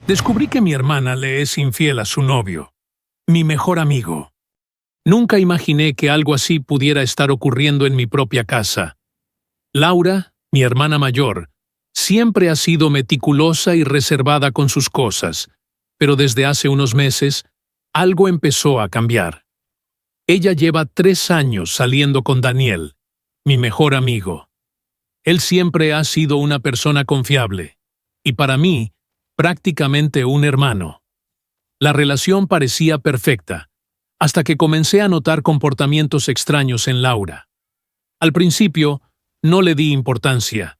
Descubrí que mi hermana le es infiel a su novio, mi mejor amigo. Nunca imaginé que algo así pudiera estar ocurriendo en mi propia casa. Laura, mi hermana mayor, siempre ha sido meticulosa y reservada con sus cosas, pero desde hace unos meses, algo empezó a cambiar. Ella lleva 3 años saliendo con Daniel, mi mejor amigo. Él siempre ha sido una persona confiable, y para mí, prácticamente un hermano. La relación parecía perfecta, hasta que comencé a notar comportamientos extraños en Laura. Al principio, no le di importancia.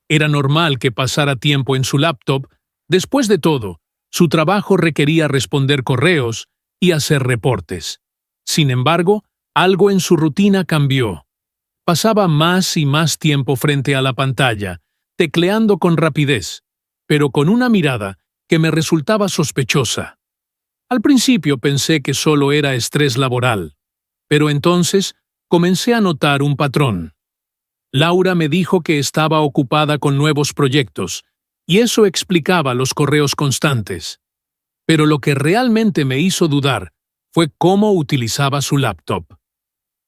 Era normal que pasara tiempo en su laptop. Después de todo, su trabajo requería responder correos y hacer reportes. Sin embargo, algo en su rutina cambió. Pasaba más y más tiempo frente a la pantalla, tecleando con rapidez, pero con una mirada que me resultaba sospechosa. Al principio pensé que solo era estrés laboral, pero entonces comencé a notar un patrón. Laura me dijo que estaba ocupada con nuevos proyectos, y eso explicaba los correos constantes. Pero lo que realmente me hizo dudar fue cómo utilizaba su laptop.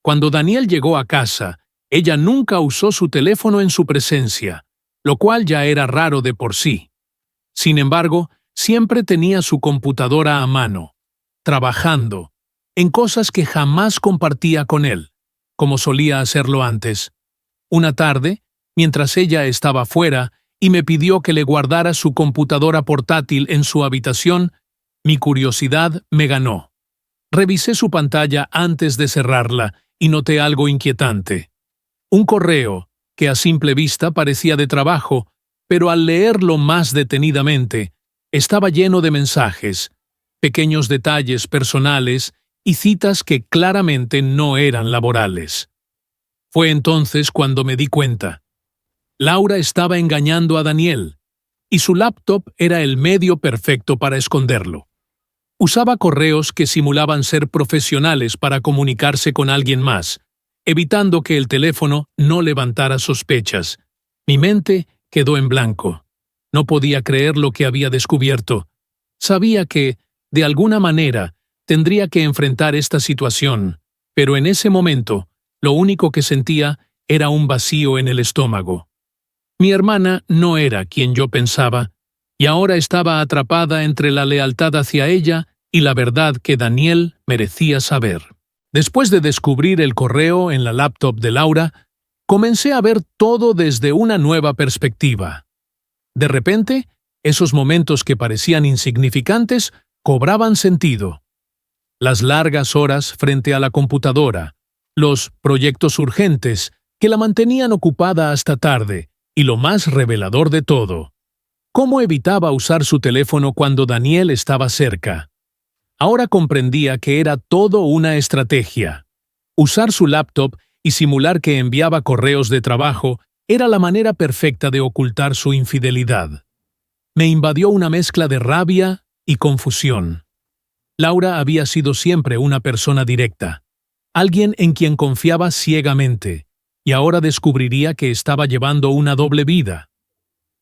Cuando Daniel llegó a casa, ella nunca usó su teléfono en su presencia, lo cual ya era raro de por sí. Sin embargo, siempre tenía su computadora a mano, trabajando, en cosas que jamás compartía con él, como solía hacerlo antes. Una tarde, mientras ella estaba fuera y me pidió que le guardara su computadora portátil en su habitación, mi curiosidad me ganó. Revisé su pantalla antes de cerrarla y noté algo inquietante. Un correo, que a simple vista parecía de trabajo, pero al leerlo más detenidamente, estaba lleno de mensajes, pequeños detalles personales y citas que claramente no eran laborales. Fue entonces cuando me di cuenta. Laura estaba engañando a Daniel, y su laptop era el medio perfecto para esconderlo. Usaba correos que simulaban ser profesionales para comunicarse con alguien más, evitando que el teléfono no levantara sospechas. Mi mente quedó en blanco. No podía creer lo que había descubierto. Sabía que, de alguna manera, tendría que enfrentar esta situación, pero en ese momento, lo único que sentía era un vacío en el estómago. Mi hermana no era quien yo pensaba, y ahora estaba atrapada entre la lealtad hacia ella y la verdad que Daniel merecía saber. Después de descubrir el correo en la laptop de Laura, comencé a ver todo desde una nueva perspectiva. De repente, esos momentos que parecían insignificantes cobraban sentido. Las largas horas frente a la computadora, los proyectos urgentes que la mantenían ocupada hasta tarde, y lo más revelador de todo, cómo evitaba usar su teléfono cuando Daniel estaba cerca. Ahora comprendía que era todo una estrategia. Usar su laptop y simular que enviaba correos de trabajo era la manera perfecta de ocultar su infidelidad. Me invadió una mezcla de rabia y confusión. Laura había sido siempre una persona directa, alguien en quien confiaba ciegamente, y ahora descubriría que estaba llevando una doble vida.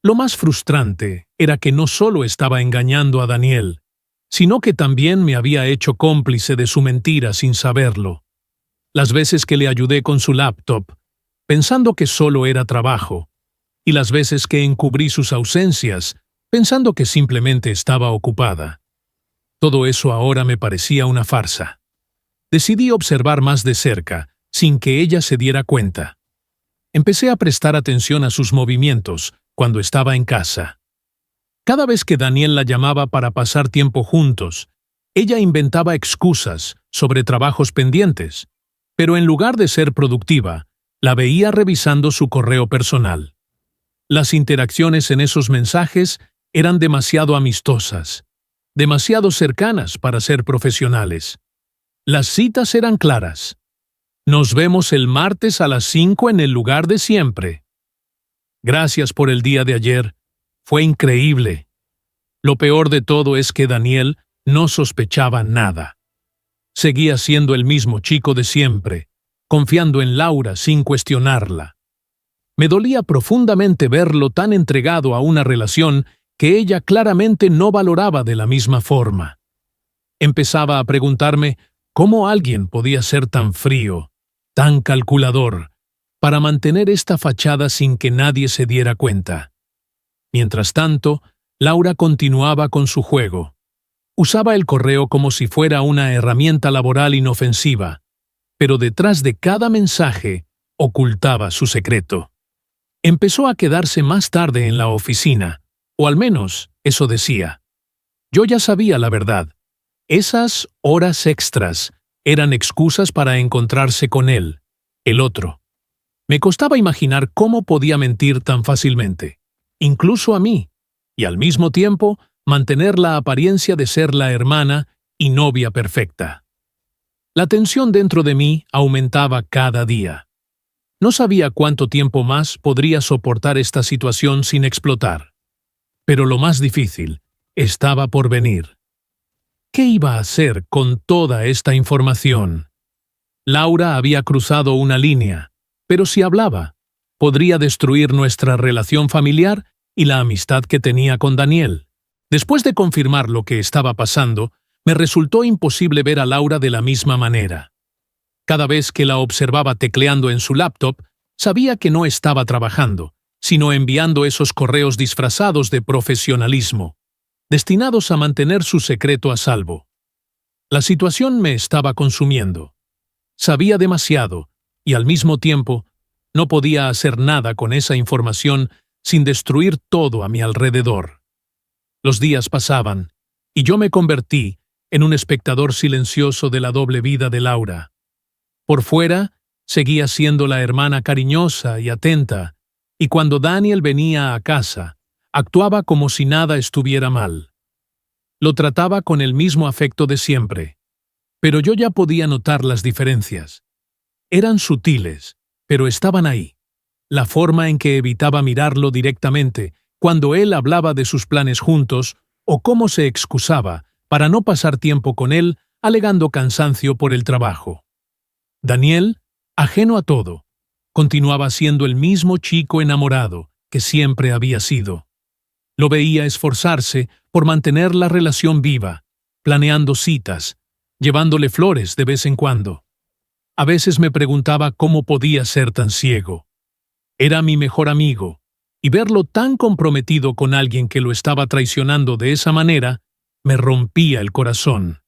Lo más frustrante era que no solo estaba engañando a Daniel, sino que también me había hecho cómplice de su mentira sin saberlo. Las veces que le ayudé con su laptop, pensando que solo era trabajo, y las veces que encubrí sus ausencias, pensando que simplemente estaba ocupada. Todo eso ahora me parecía una farsa. Decidí observar más de cerca, sin que ella se diera cuenta. Empecé a prestar atención a sus movimientos cuando estaba en casa. Cada vez que Daniel la llamaba para pasar tiempo juntos, ella inventaba excusas sobre trabajos pendientes, pero en lugar de ser productiva, la veía revisando su correo personal. Las interacciones en esos mensajes eran demasiado amistosas, demasiado cercanas para ser profesionales. Las citas eran claras. Nos vemos el martes a las 5 en el lugar de siempre. Gracias por el día de ayer. Fue increíble. Lo peor de todo es que Daniel no sospechaba nada. Seguía siendo el mismo chico de siempre, confiando en Laura sin cuestionarla. Me dolía profundamente verlo tan entregado a una relación que ella claramente no valoraba de la misma forma. Empezaba a preguntarme cómo alguien podía ser tan frío, tan calculador, para mantener esta fachada sin que nadie se diera cuenta. Mientras tanto, Laura continuaba con su juego. Usaba el correo como si fuera una herramienta laboral inofensiva, pero detrás de cada mensaje ocultaba su secreto. Empezó a quedarse más tarde en la oficina, o al menos eso decía. Yo ya sabía la verdad. Esas horas extras eran excusas para encontrarse con él, el otro. Me costaba imaginar cómo podía mentir tan fácilmente, incluso a mí, y al mismo tiempo mantener la apariencia de ser la hermana y novia perfecta. La tensión dentro de mí aumentaba cada día. No sabía cuánto tiempo más podría soportar esta situación sin explotar. Pero lo más difícil estaba por venir. ¿Qué iba a hacer con toda esta información? Laura había cruzado una línea, pero si hablaba, podría destruir nuestra relación familiar y la amistad que tenía con Daniel. Después de confirmar lo que estaba pasando, me resultó imposible ver a Laura de la misma manera. Cada vez que la observaba tecleando en su laptop, sabía que no estaba trabajando, sino enviando esos correos disfrazados de profesionalismo, destinados a mantener su secreto a salvo. La situación me estaba consumiendo. Sabía demasiado, y al mismo tiempo, no podía hacer nada con esa información sin destruir todo a mi alrededor. Los días pasaban, y yo me convertí en un espectador silencioso de la doble vida de Laura. Por fuera, seguía siendo la hermana cariñosa y atenta, y cuando Daniel venía a casa, actuaba como si nada estuviera mal. Lo trataba con el mismo afecto de siempre, pero yo ya podía notar las diferencias. Eran sutiles, pero estaban ahí. La forma en que evitaba mirarlo directamente cuando él hablaba de sus planes juntos o cómo se excusaba para no pasar tiempo con él alegando cansancio por el trabajo. Daniel, ajeno a todo, continuaba siendo el mismo chico enamorado que siempre había sido. Lo veía esforzarse por mantener la relación viva, planeando citas, llevándole flores de vez en cuando. A veces me preguntaba cómo podía ser tan ciego. Era mi mejor amigo, y verlo tan comprometido con alguien que lo estaba traicionando de esa manera me rompía el corazón.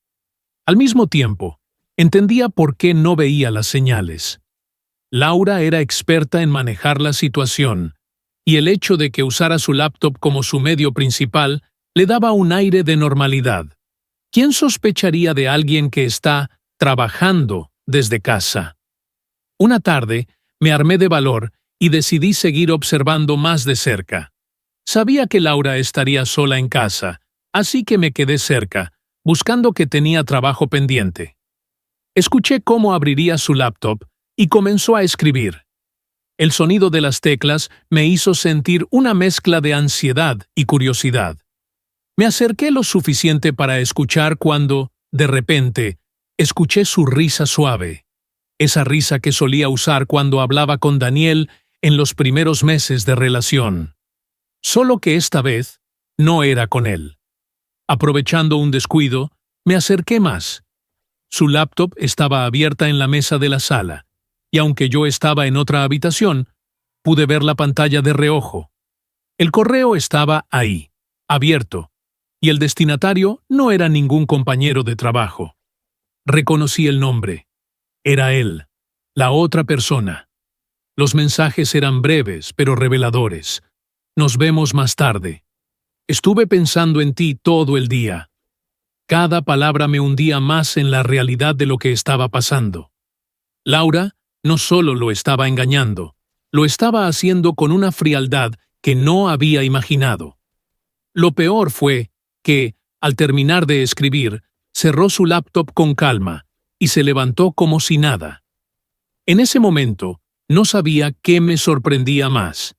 Al mismo tiempo, entendía por qué no veía las señales. Laura era experta en manejar la situación, y el hecho de que usara su laptop como su medio principal le daba un aire de normalidad. ¿Quién sospecharía de alguien que está trabajando desde casa? Una tarde, me armé de valor y decidí seguir observando más de cerca. Sabía que Laura estaría sola en casa, así que me quedé cerca, buscando que tenía trabajo pendiente. Escuché cómo abriría su laptop y comenzó a escribir. El sonido de las teclas me hizo sentir una mezcla de ansiedad y curiosidad. Me acerqué lo suficiente para escuchar cuando, de repente, escuché su risa suave. Esa risa que solía usar cuando hablaba con Daniel en los primeros meses de relación. Solo que esta vez no era con él. Aprovechando un descuido, me acerqué más. Su laptop estaba abierta en la mesa de la sala, y aunque yo estaba en otra habitación, pude ver la pantalla de reojo. El correo estaba ahí, abierto, y el destinatario no era ningún compañero de trabajo. Reconocí el nombre. Era él, la otra persona. Los mensajes eran breves, pero reveladores. Nos vemos más tarde. Estuve pensando en ti todo el día. Cada palabra me hundía más en la realidad de lo que estaba pasando. Laura no solo lo estaba engañando, lo estaba haciendo con una frialdad que no había imaginado. Lo peor fue que, al terminar de escribir, cerró su laptop con calma y se levantó como si nada. En ese momento, no sabía qué me sorprendía más.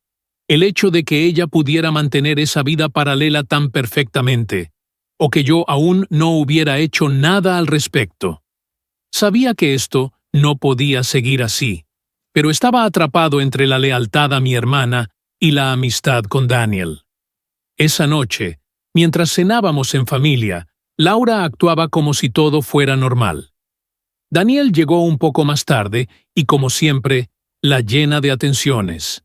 El hecho de que ella pudiera mantener esa vida paralela tan perfectamente, o que yo aún no hubiera hecho nada al respecto. Sabía que esto no podía seguir así, pero estaba atrapado entre la lealtad a mi hermana y la amistad con Daniel. Esa noche, mientras cenábamos en familia, Laura actuaba como si todo fuera normal. Daniel llegó un poco más tarde y, como siempre, la llena de atenciones.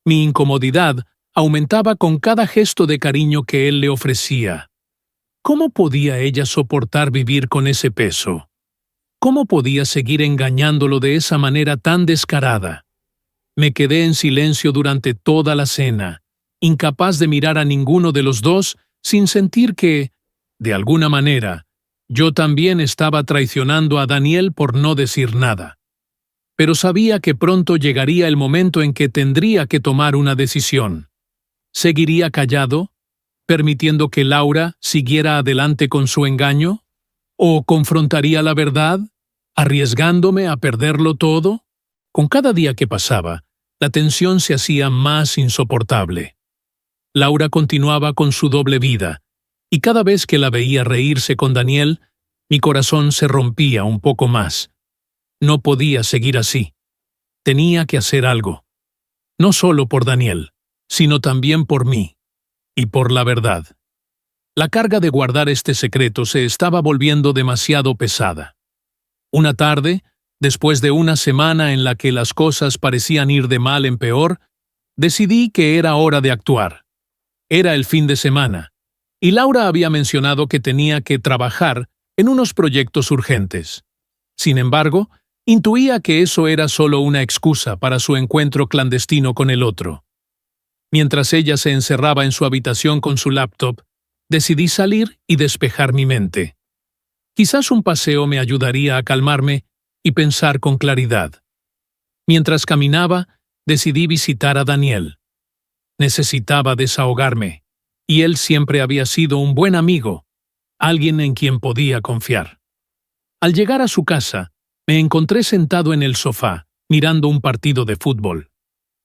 Mi incomodidad aumentaba con cada gesto de cariño que él le ofrecía. ¿Cómo podía ella soportar vivir con ese peso? ¿Cómo podía seguir engañándolo de esa manera tan descarada? Me quedé en silencio durante toda la cena, incapaz de mirar a ninguno de los dos sin sentir que, de alguna manera, yo también estaba traicionando a Daniel por no decir nada. Pero sabía que pronto llegaría el momento en que tendría que tomar una decisión. ¿Seguiría callado, permitiendo que Laura siguiera adelante con su engaño? ¿O confrontaría la verdad, arriesgándome a perderlo todo? Con cada día que pasaba, la tensión se hacía más insoportable. Laura continuaba con su doble vida, y cada vez que la veía reírse con Daniel, mi corazón se rompía un poco más. No podía seguir así. Tenía que hacer algo. No solo por Daniel, sino también por mí. Y por la verdad. La carga de guardar este secreto se estaba volviendo demasiado pesada. Una tarde, después de una semana en la que las cosas parecían ir de mal en peor, decidí que era hora de actuar. Era el fin de semana, y Laura había mencionado que tenía que trabajar en unos proyectos urgentes. Sin embargo, intuía que eso era solo una excusa para su encuentro clandestino con el otro. Mientras ella se encerraba en su habitación con su laptop, decidí salir y despejar mi mente. Quizás un paseo me ayudaría a calmarme y pensar con claridad. Mientras caminaba, decidí visitar a Daniel. Necesitaba desahogarme, y él siempre había sido un buen amigo, alguien en quien podía confiar. Al llegar a su casa, me encontré sentado en el sofá, mirando un partido de fútbol.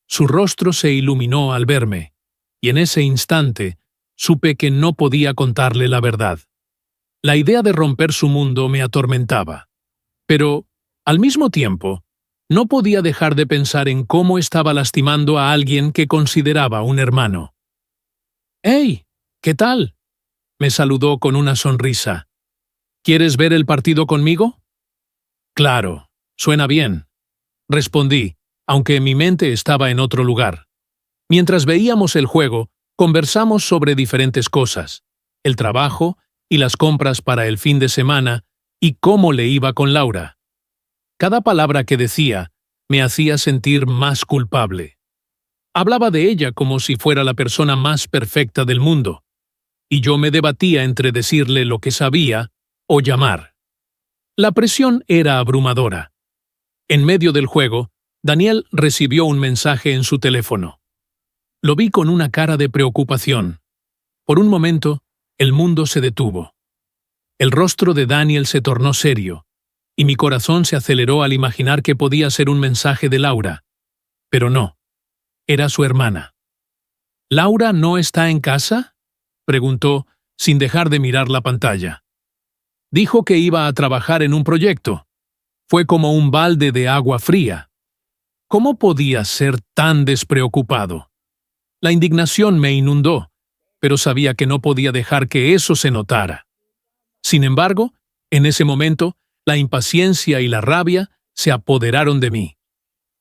Su rostro se iluminó al verme, y en ese instante supe que no podía contarle la verdad. La idea de romper su mundo me atormentaba. Pero, al mismo tiempo, no podía dejar de pensar en cómo estaba lastimando a alguien que consideraba un hermano. «¡Hey! ¿Qué tal?», me saludó con una sonrisa. «¿Quieres ver el partido conmigo?». «Claro, suena bien», respondí, aunque mi mente estaba en otro lugar. Mientras veíamos el juego, conversamos sobre diferentes cosas, el trabajo y las compras para el fin de semana y cómo le iba con Laura. Cada palabra que decía me hacía sentir más culpable. Hablaba de ella como si fuera la persona más perfecta del mundo, y yo me debatía entre decirle lo que sabía o llamar. La presión era abrumadora. En medio del juego, Daniel recibió un mensaje en su teléfono. Lo vi con una cara de preocupación. Por un momento, el mundo se detuvo. El rostro de Daniel se tornó serio, y mi corazón se aceleró al imaginar que podía ser un mensaje de Laura. Pero no, era su hermana. ¿Laura no está en casa?, preguntó, sin dejar de mirar la pantalla. Dijo que iba a trabajar en un proyecto. Fue como un balde de agua fría. ¿Cómo podía ser tan despreocupado? La indignación me inundó, pero sabía que no podía dejar que eso se notara. Sin embargo, en ese momento, la impaciencia y la rabia se apoderaron de mí.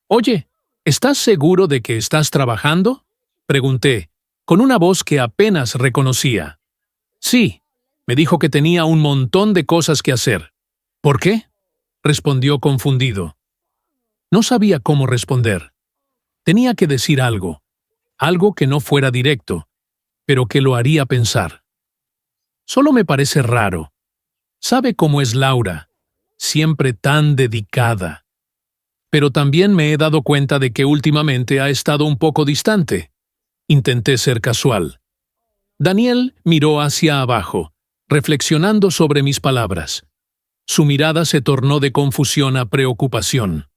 «Oye, ¿estás seguro de que estás trabajando?», pregunté, con una voz que apenas reconocía. «Sí», me dijo que tenía un montón de cosas que hacer. «¿Por qué?», respondió confundido. No sabía cómo responder. Tenía que decir algo que no fuera directo, pero que lo haría pensar. Solo me parece raro. Sabe cómo es Laura, siempre tan dedicada. Pero también me he dado cuenta de que últimamente ha estado un poco distante. Intenté ser casual. Daniel miró hacia abajo, reflexionando sobre mis palabras. Su mirada se tornó de confusión a preocupación.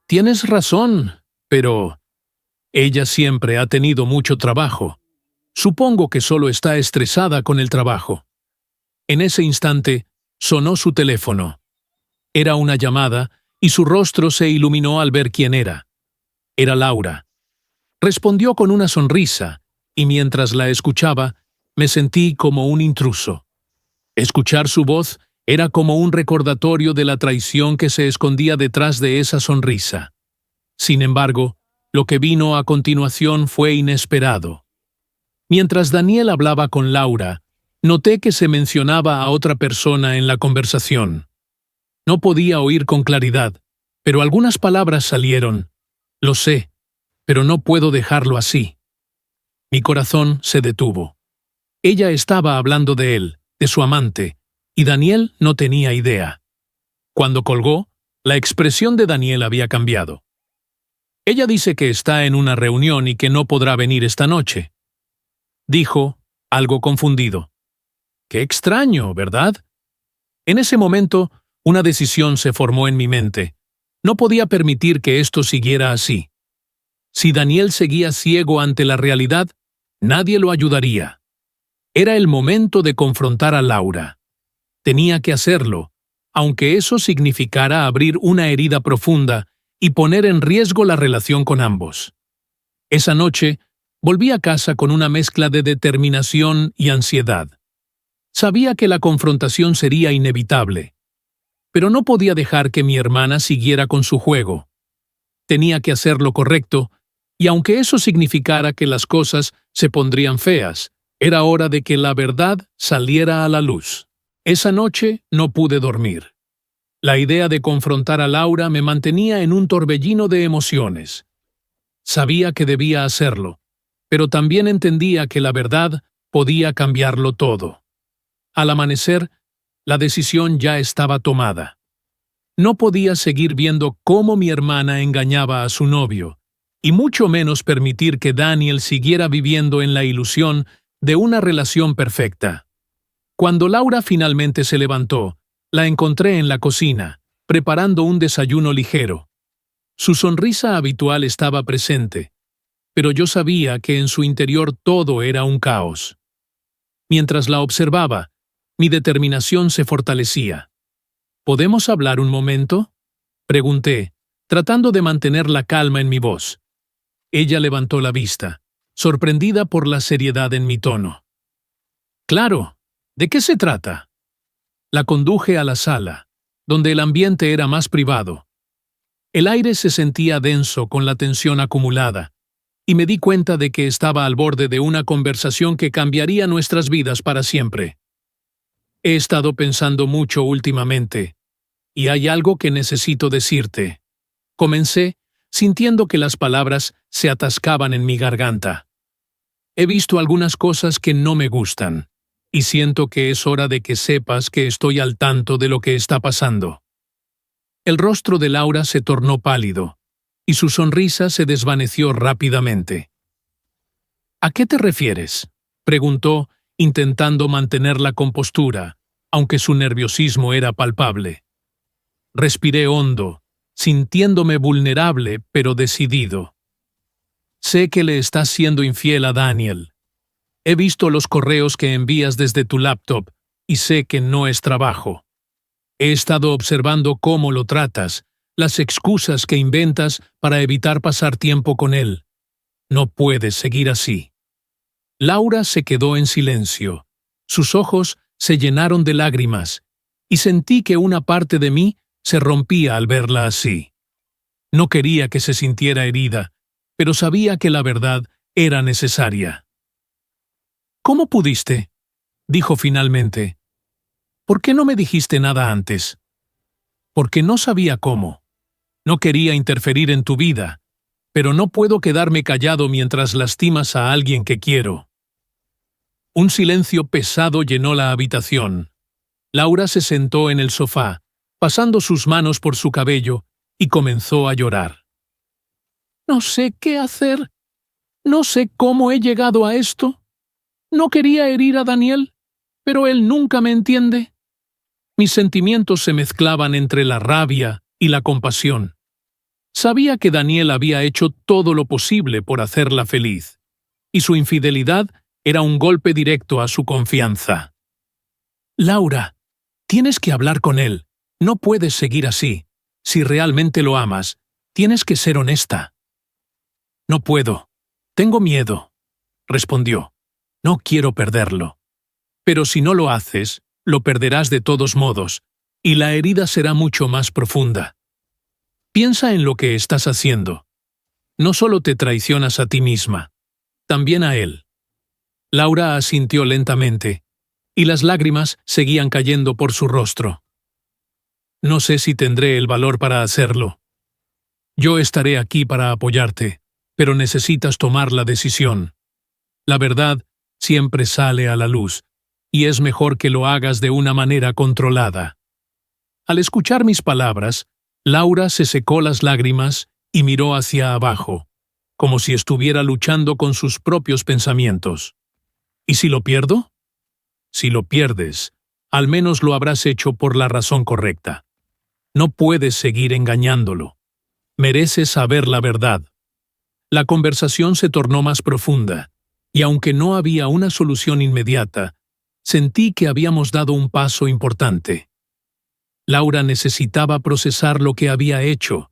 «Tienes razón, pero ella siempre ha tenido mucho trabajo. Supongo que solo está estresada con el trabajo». En ese instante, sonó su teléfono. Era una llamada, y su rostro se iluminó al ver quién era. Era Laura. Respondió con una sonrisa, y mientras la escuchaba, me sentí como un intruso. Escuchar su voz era como un recordatorio de la traición que se escondía detrás de esa sonrisa. Sin embargo, lo que vino a continuación fue inesperado. Mientras Daniel hablaba con Laura, noté que se mencionaba a otra persona en la conversación. No podía oír con claridad, pero algunas palabras salieron. Lo sé, pero no puedo dejarlo así. Mi corazón se detuvo. Ella estaba hablando de él, de su amante, y Daniel no tenía idea. Cuando colgó, la expresión de Daniel había cambiado. Ella dice que está en una reunión y que no podrá venir esta noche. Dijo, algo confundido. Qué extraño, ¿verdad? En ese momento, una decisión se formó en mi mente. No podía permitir que esto siguiera así. Si Daniel seguía ciego ante la realidad, nadie lo ayudaría. Era el momento de confrontar a Laura. Tenía que hacerlo, aunque eso significara abrir una herida profunda y poner en riesgo la relación con ambos. Esa noche, volví a casa con una mezcla de determinación y ansiedad. Sabía que la confrontación sería inevitable, pero no podía dejar que mi hermana siguiera con su juego. Tenía que hacer lo correcto, y aunque eso significara que las cosas se pondrían feas, era hora de que la verdad saliera a la luz. Esa noche no pude dormir. La idea de confrontar a Laura me mantenía en un torbellino de emociones. Sabía que debía hacerlo, pero también entendía que la verdad podía cambiarlo todo. Al amanecer, la decisión ya estaba tomada. No podía seguir viendo cómo mi hermana engañaba a su novio, y mucho menos permitir que Daniel siguiera viviendo en la ilusión de una relación perfecta. Cuando Laura finalmente se levantó, la encontré en la cocina, preparando un desayuno ligero. Su sonrisa habitual estaba presente, pero yo sabía que en su interior todo era un caos. Mientras la observaba, mi determinación se fortalecía. ¿Podemos hablar un momento?, pregunté, tratando de mantener la calma en mi voz. Ella levantó la vista, sorprendida por la seriedad en mi tono. Claro, ¿de qué se trata? La conduje a la sala, donde el ambiente era más privado. El aire se sentía denso con la tensión acumulada, y me di cuenta de que estaba al borde de una conversación que cambiaría nuestras vidas para siempre. He estado pensando mucho últimamente, y hay algo que necesito decirte. Comencé, sintiendo que las palabras se atascaban en mi garganta. He visto algunas cosas que no me gustan, y siento que es hora de que sepas que estoy al tanto de lo que está pasando. El rostro de Laura se tornó pálido, y su sonrisa se desvaneció rápidamente. ¿A qué te refieres?, preguntó, intentando mantener la compostura, aunque su nerviosismo era palpable. Respiré hondo, sintiéndome vulnerable pero decidido. Sé que le estás siendo infiel a Daniel. He visto los correos que envías desde tu laptop y sé que no es trabajo. He estado observando cómo lo tratas, las excusas que inventas para evitar pasar tiempo con él. No puedes seguir así. Laura se quedó en silencio. Sus ojos se llenaron de lágrimas, y sentí que una parte de mí se rompía al verla así. No quería que se sintiera herida, pero sabía que la verdad era necesaria. ¿Cómo pudiste?, dijo finalmente. ¿Por qué no me dijiste nada antes? Porque no sabía cómo. No quería interferir en tu vida, pero no puedo quedarme callado mientras lastimas a alguien que quiero. Un silencio pesado llenó la habitación. Laura se sentó en el sofá, pasando sus manos por su cabello, y comenzó a llorar. No sé qué hacer. No sé cómo he llegado a esto. No quería herir a Daniel, pero él nunca me entiende. Mis sentimientos se mezclaban entre la rabia y la compasión. Sabía que Daniel había hecho todo lo posible por hacerla feliz, y su infidelidad era un golpe directo a su confianza. Laura, tienes que hablar con él. No puedes seguir así. Si realmente lo amas, tienes que ser honesta. No puedo. Tengo miedo. respondió. No quiero perderlo. Pero si no lo haces, lo perderás de todos modos, y la herida será mucho más profunda. Piensa en lo que estás haciendo. No solo te traicionas a ti misma, también a él. Laura asintió lentamente, y las lágrimas seguían cayendo por su rostro. No sé si tendré el valor para hacerlo. Yo estaré aquí para apoyarte, pero necesitas tomar la decisión. La verdad siempre sale a la luz, y es mejor que lo hagas de una manera controlada. Al escuchar mis palabras, Laura se secó las lágrimas y miró hacia abajo, como si estuviera luchando con sus propios pensamientos. ¿Y si lo pierdo? Si lo pierdes, al menos lo habrás hecho por la razón correcta. No puedes seguir engañándolo. Mereces saber la verdad. La conversación se tornó más profunda, y aunque no había una solución inmediata, sentí que habíamos dado un paso importante. Laura necesitaba procesar lo que había hecho,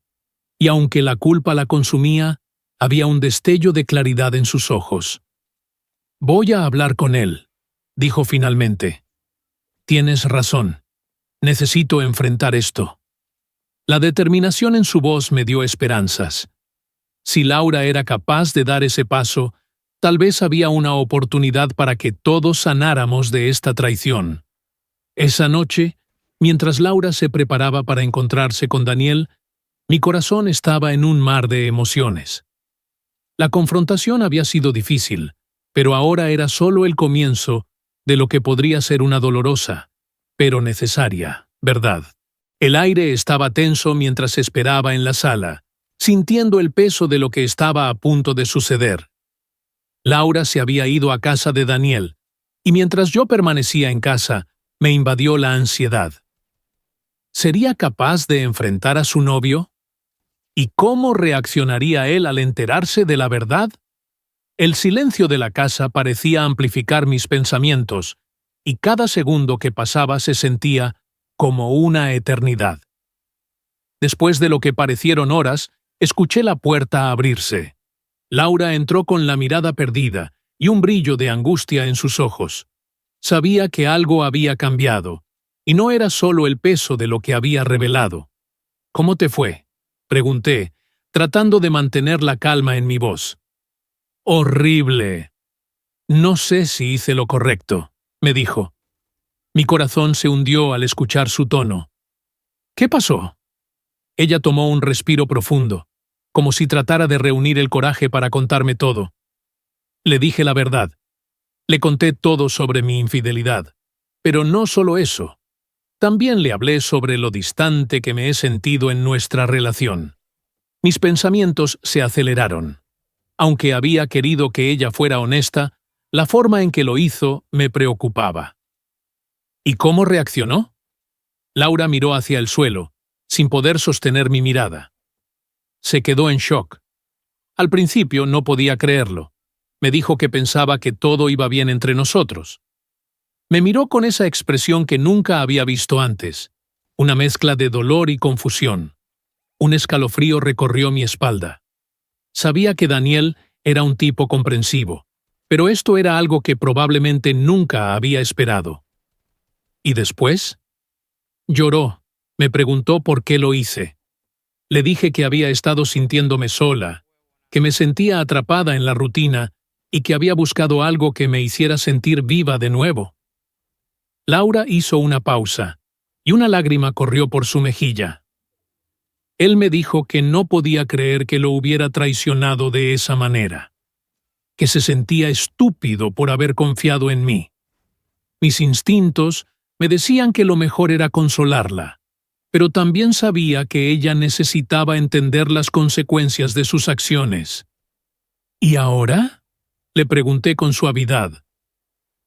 y aunque la culpa la consumía, había un destello de claridad en sus ojos. «Voy a hablar con él», dijo finalmente. «Tienes razón. Necesito enfrentar esto». La determinación en su voz me dio esperanzas. Si Laura era capaz de dar ese paso, tal vez había una oportunidad para que todos sanáramos de esta traición. Esa noche, mientras Laura se preparaba para encontrarse con Daniel, mi corazón estaba en un mar de emociones. La confrontación había sido difícil, pero ahora era solo el comienzo de lo que podría ser una dolorosa, pero necesaria, verdad. El aire estaba tenso mientras esperaba en la sala, sintiendo el peso de lo que estaba a punto de suceder. Laura se había ido a casa de Daniel, y mientras yo permanecía en casa, me invadió la ansiedad. ¿Sería capaz de enfrentar a su novio? ¿Y cómo reaccionaría él al enterarse de la verdad? El silencio de la casa parecía amplificar mis pensamientos, y cada segundo que pasaba se sentía como una eternidad. Después de lo que parecieron horas, escuché la puerta abrirse. Laura entró con la mirada perdida y un brillo de angustia en sus ojos. Sabía que algo había cambiado, y no era solo el peso de lo que había revelado. «¿Cómo te fue?», pregunté, tratando de mantener la calma en mi voz. «Horrible. No sé si hice lo correcto», me dijo. Mi corazón se hundió al escuchar su tono. «¿Qué pasó?». Ella tomó un respiro profundo, como si tratara de reunir el coraje para contarme todo. Le dije la verdad. Le conté todo sobre mi infidelidad. Pero no solo eso. También le hablé sobre lo distante que me he sentido en nuestra relación. Mis pensamientos se aceleraron. Aunque había querido que ella fuera honesta, la forma en que lo hizo me preocupaba. ¿Y cómo reaccionó? Laura miró hacia el suelo, sin poder sostener mi mirada. Se quedó en shock. Al principio no podía creerlo. Me dijo que pensaba que todo iba bien entre nosotros. Me miró con esa expresión que nunca había visto antes, una mezcla de dolor y confusión. Un escalofrío recorrió mi espalda. Sabía que Daniel era un tipo comprensivo, pero esto era algo que probablemente nunca había esperado. ¿Y después? Lloró. Me preguntó por qué lo hice. Le dije que había estado sintiéndome sola, que me sentía atrapada en la rutina y que había buscado algo que me hiciera sentir viva de nuevo. Laura hizo una pausa, y una lágrima corrió por su mejilla. Él me dijo que no podía creer que lo hubiera traicionado de esa manera, que se sentía estúpido por haber confiado en mí. Mis instintos me decían que lo mejor era consolarla, pero también sabía que ella necesitaba entender las consecuencias de sus acciones. ¿Y ahora?, le pregunté con suavidad.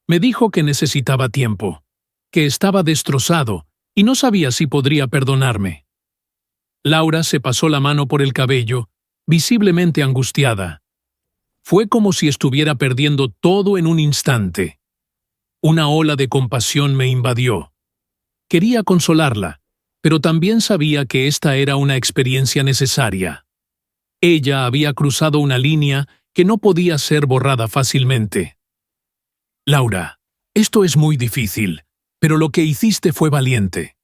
Me dijo que necesitaba tiempo, que estaba destrozado y no sabía si podría perdonarme. Laura se pasó la mano por el cabello, visiblemente angustiada. Fue como si estuviera perdiendo todo en un instante. Una ola de compasión me invadió. Quería consolarla, pero también sabía que esta era una experiencia necesaria. Ella había cruzado una línea que no podía ser borrada fácilmente. Laura, esto es muy difícil, pero lo que hiciste fue valiente.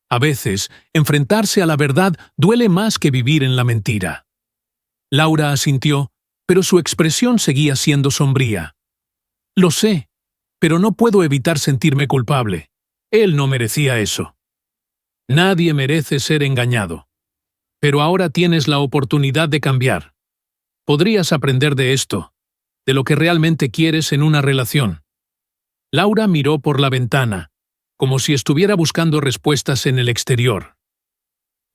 A veces, enfrentarse a la verdad duele más que vivir en la mentira. Laura asintió, pero su expresión seguía siendo sombría. Lo sé, pero no puedo evitar sentirme culpable. Él no merecía eso. Nadie merece ser engañado. Pero ahora tienes la oportunidad de cambiar. Podrías aprender de esto, de lo que realmente quieres en una relación. Laura miró por la ventana, como si estuviera buscando respuestas en el exterior.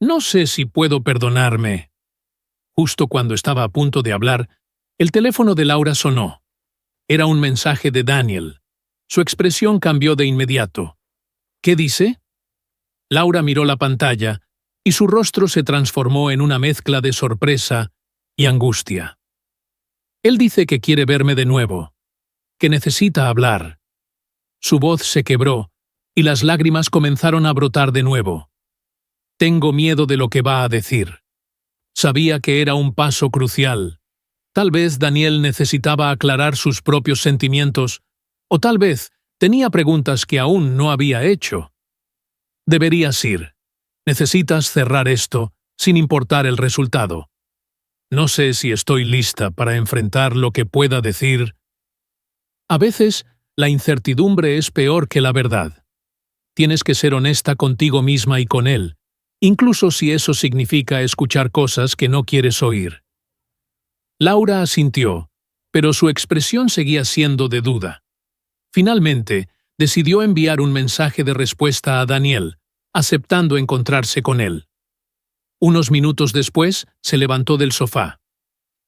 No sé si puedo perdonarme. Justo cuando estaba a punto de hablar, el teléfono de Laura sonó. Era un mensaje de Daniel. Su expresión cambió de inmediato. ¿Qué dice? Laura miró la pantalla y su rostro se transformó en una mezcla de sorpresa y angustia. Él dice que quiere verme de nuevo, que necesita hablar. Su voz se quebró y las lágrimas comenzaron a brotar de nuevo. Tengo miedo de lo que va a decir. Sabía que era un paso crucial. Tal vez Daniel necesitaba aclarar sus propios sentimientos, o tal vez tenía preguntas que aún no había hecho. Deberías ir. Necesitas cerrar esto, sin importar el resultado. No sé si estoy lista para enfrentar lo que pueda decir. A veces, la incertidumbre es peor que la verdad. Tienes que ser honesta contigo misma y con él, incluso si eso significa escuchar cosas que no quieres oír. Laura asintió, pero su expresión seguía siendo de duda. Finalmente, decidió enviar un mensaje de respuesta a Daniel, aceptando encontrarse con él. Unos minutos después, se levantó del sofá.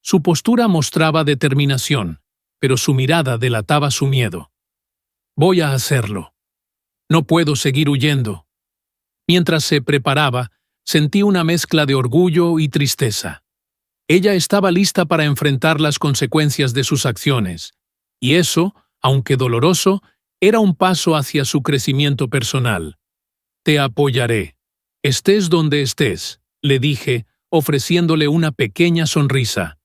Su postura mostraba determinación, pero su mirada delataba su miedo. Voy a hacerlo. No puedo seguir huyendo. Mientras se preparaba, sentí una mezcla de orgullo y tristeza. Ella estaba lista para enfrentar las consecuencias de sus acciones, y eso, aunque doloroso, era un paso hacia su crecimiento personal. Te apoyaré. Estés donde estés, le dije, ofreciéndole una pequeña sonrisa.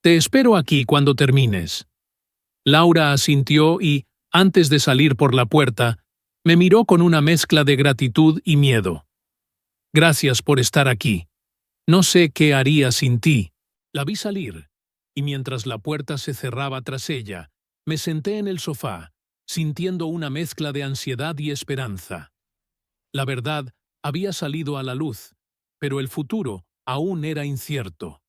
Te espero aquí cuando termines. Laura asintió y, antes de salir por la puerta, me miró con una mezcla de gratitud y miedo. Gracias por estar aquí. No sé qué haría sin ti. La vi salir, y mientras la puerta se cerraba tras ella, me senté en el sofá, sintiendo una mezcla de ansiedad y esperanza. La verdad había salido a la luz, pero el futuro aún era incierto.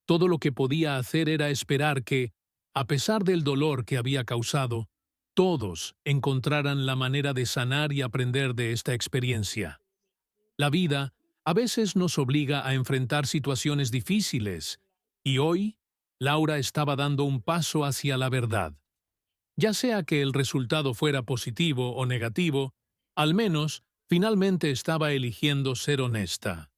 Todo lo que podía hacer era esperar que, a pesar del dolor que había causado, todos encontraran la manera de sanar y aprender de esta experiencia. La vida a veces nos obliga a enfrentar situaciones difíciles, y hoy, Laura estaba dando un paso hacia la verdad. Ya sea que el resultado fuera positivo o negativo, al menos finalmente estaba eligiendo ser honesta.